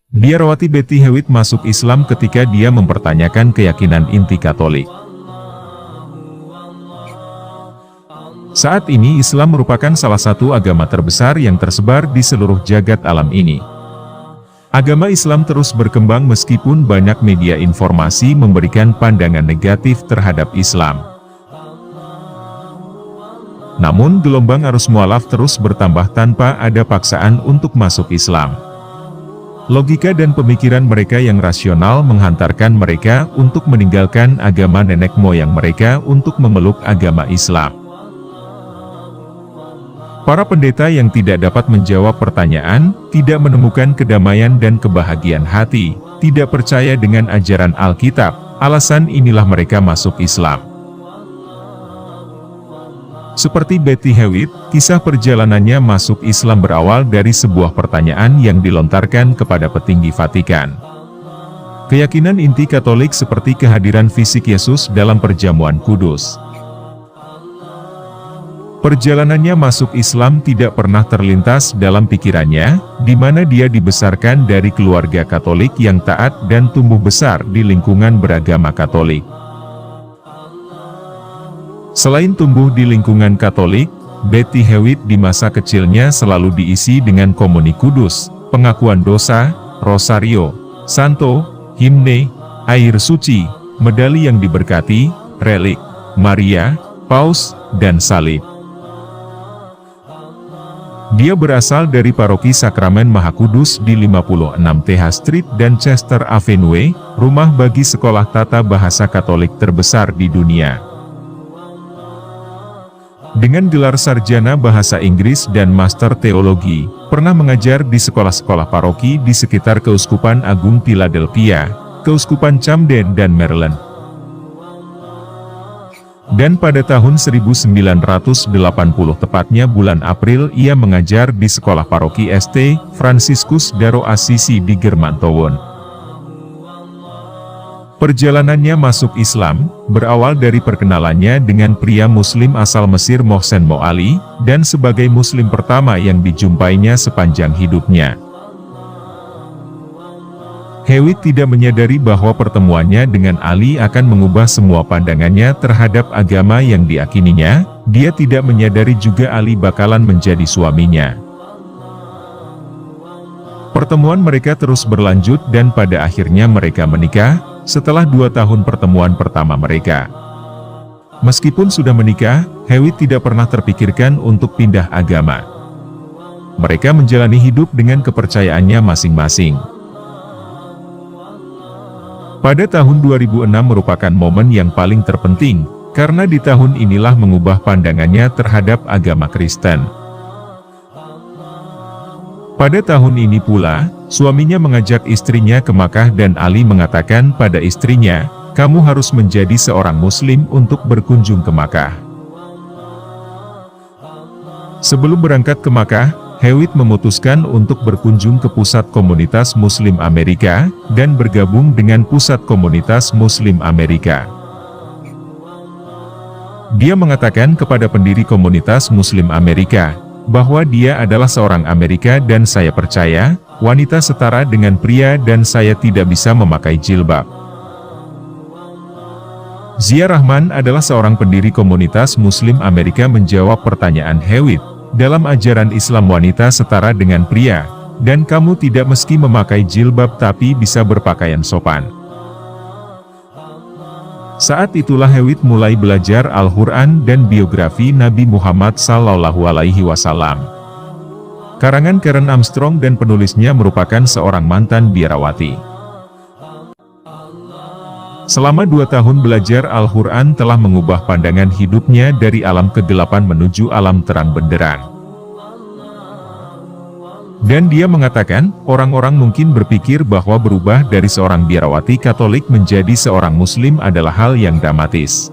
Biarawati Betty Hewitt masuk Islam ketika dia mempertanyakan keyakinan inti Katolik. Saat ini Islam merupakan salah satu agama terbesar yang tersebar di seluruh jagat alam ini. Agama Islam terus berkembang meskipun banyak media informasi memberikan pandangan negatif terhadap Islam. Namun gelombang arus mualaf terus bertambah tanpa ada paksaan untuk masuk Islam. Logika dan pemikiran mereka yang rasional menghantarkan mereka untuk meninggalkan agama nenek moyang mereka untuk memeluk agama Islam. Para pendeta yang tidak dapat menjawab pertanyaan, tidak menemukan kedamaian dan kebahagiaan hati, tidak percaya dengan ajaran Alkitab, alasan inilah mereka masuk Islam. Seperti Betty Hewitt, kisah perjalanannya masuk Islam berawal dari sebuah pertanyaan yang dilontarkan kepada petinggi Vatikan. Keyakinan inti Katolik seperti kehadiran fisik Yesus dalam perjamuan kudus. Perjalanannya masuk Islam tidak pernah terlintas dalam pikirannya, di mana dia dibesarkan dari keluarga Katolik yang taat dan tumbuh besar di lingkungan beragama Katolik. Selain tumbuh di lingkungan Katolik, Betty Hewitt di masa kecilnya selalu diisi dengan komuni kudus, pengakuan dosa, rosario, santo, himne, air suci, medali yang diberkati, relik, Maria, paus, dan salib. Dia berasal dari paroki Sakramen Maha Kudus di 56 TH Street dan Chester Avenue, rumah bagi sekolah tata bahasa Katolik terbesar di dunia. Dengan gelar sarjana bahasa Inggris dan master teologi, pernah mengajar di sekolah-sekolah paroki di sekitar Keuskupan Agung Philadelphia, Keuskupan Camden dan Maryland. Dan pada tahun 1980 tepatnya bulan April ia mengajar di sekolah paroki St. Franciscus Daro Assisi di Germantown. Perjalanannya masuk Islam, berawal dari perkenalannya dengan pria muslim asal Mesir Mohsen Moali, dan sebagai muslim pertama yang dijumpainya sepanjang hidupnya. Hewitt tidak menyadari bahwa pertemuannya dengan Ali akan mengubah semua pandangannya terhadap agama yang diakininya, dia tidak menyadari juga Ali bakalan menjadi suaminya. Pertemuan mereka terus berlanjut dan pada akhirnya mereka menikah, setelah 2 tahun pertemuan pertama mereka. Meskipun sudah menikah, Hewitt tidak pernah terpikirkan untuk pindah agama. Mereka menjalani hidup dengan kepercayaannya masing-masing. Pada tahun 2006 merupakan momen yang paling terpenting, karena di tahun inilah mengubah pandangannya terhadap agama Kristen. Pada tahun ini pula, suaminya mengajak istrinya ke Makkah dan Ali mengatakan pada istrinya, "Kamu harus menjadi seorang muslim untuk berkunjung ke Makkah." Sebelum berangkat ke Makkah, Hewitt memutuskan untuk berkunjung ke pusat komunitas Muslim Amerika, dan bergabung dengan pusat komunitas Muslim Amerika. Dia mengatakan kepada pendiri komunitas Muslim Amerika, bahwa dia adalah seorang Amerika dan saya percaya, wanita setara dengan pria dan saya tidak bisa memakai jilbab. Zia Rahman adalah seorang pendiri komunitas Muslim Amerika menjawab pertanyaan Hewitt, dalam ajaran Islam wanita setara dengan pria, dan kamu tidak meski memakai jilbab tapi bisa berpakaian sopan. Saat itulah Hewitt mulai belajar Al-Quran dan biografi Nabi Muhammad SAW. Karangan Karen Armstrong dan penulisnya merupakan seorang mantan biarawati. Selama 2 tahun belajar Al-Quran telah mengubah pandangan hidupnya dari alam kegelapan menuju alam terang benderang. Dan dia mengatakan, orang-orang mungkin berpikir bahwa berubah dari seorang biarawati Katolik menjadi seorang Muslim adalah hal yang dramatis.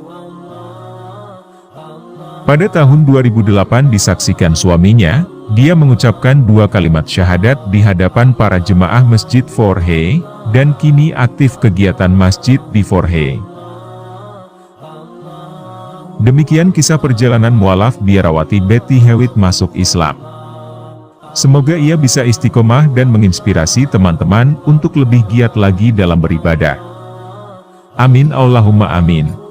Pada tahun 2008 disaksikan suaminya, dia mengucapkan 2 kalimat syahadat di hadapan para jemaah Masjid Forhe, dan kini aktif kegiatan masjid di Forhe. Demikian kisah perjalanan mualaf biarawati Betty Hewitt masuk Islam. Semoga ia bisa istiqomah dan menginspirasi teman-teman untuk lebih giat lagi dalam beribadah. Amin Allahumma amin.